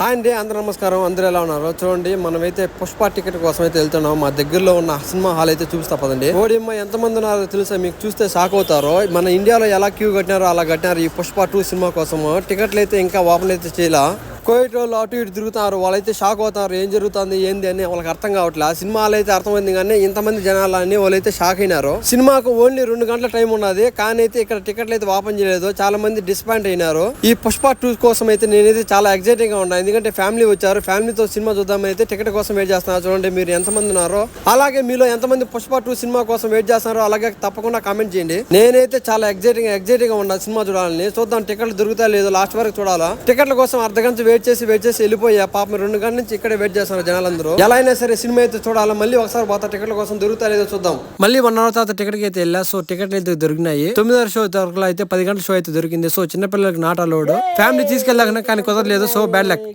Hi అండి, అందరూ నమస్కారం. అందరూ ఎలా ఉన్నారు? చూడండి, మనమైతే పుష్ప టికెట్ కోసం అయితే వెళ్తున్నాం. మా దగ్గరలో ఉన్న సినిమా హాల్ అయితే చూపిస్తా పదండి. ఓడిమ్మ ఎంతమంది ఉన్నారో తెలుసా? మీకు చూస్తే షాక్ అవుతారు. మన ఇండియాలో ఎలా క్యూ కట్టినారో అలా కట్టినారు ఈ పుష్ప 2 సినిమా కోసం. టికెట్లు అయితే ఇంకా ఓపెన్ అయితే చేయలా. కోవిడ్ వాళ్ళు అటు ఇటు తిరుగుతున్నారు. వాళ్ళైతే షాక్ అవుతారు, ఏం జరుగుతుంది ఏంది అని వాళ్ళకి అర్థం కావట్లేదు. ఆ సినిమా అయితే అర్థమైంది, కానీ ఇంతమంది జనాలు అని వాళ్ళైతే షాక్ అయినారు. సినిమాకు ఓన్లీ 2 గంటల టైం ఉన్నది, కానీ అయితే ఇక్కడ టికెట్లు అయితే ఓపెన్ చేయలేదు. చాలా మంది డిసప్పాయింట్ అయినారు. ఈ పుష్ప 2 కోసం అయితే నేనైతే చాలా ఎక్సైటింగ్ గా ఉన్నా, ఎందుకంటే ఫ్యామిలీ వచ్చారు. ఫ్యామిలీతో సినిమా చూద్దామని అయితే టికెట్ కోసం వెయిట్ చేస్తున్నారు. చూడండి మీరు ఎంతమంది ఉన్నారో. అలాగే మీలో ఎంతమంది పుష్ప 2 సినిమా కోసం వెయిట్ చేస్తున్నారో అలాగే తప్పకుండా కామెంట్ చేయండి. నేనైతే చాలా ఎక్సైటింగ్ గా ఉన్నా సినిమా చూడాలని. చూద్దాం టికెట్లు దొరుకుతా లేదో, లాస్ట్ వరకు చూడాలా. టికెట్ల కోసం అర్ధగంట వెయిట్ చేసి వెళ్ళిపోయా. పాపం 2 గంటల నుంచి ఇక్కడే వెయిట్ చేస్తున్నారు జనాలందరూ. ఎలా అయినా సరే సినిమా అయితే చూడాలి. మళ్ళీ ఒకసారి పోతా, టికెట్ల కోసం దొరుకుతా లేదో చూద్దాం. మళ్ళీ 1 అవర్ తర్వాత టికెట్ కి అయితే వెళ్ళా. సో టికెట్లు అయితే దొరికినాయి. 9:30 షో దొరకలా, అయితే 10 గంటల షో అయితే దొరికింది. సో చిన్నపిల్లలకి నాట్ అలౌడ్. ఫ్యామిలీ తీసుకెళ్ళాక కానీ కుదరలేదు. So bad luck.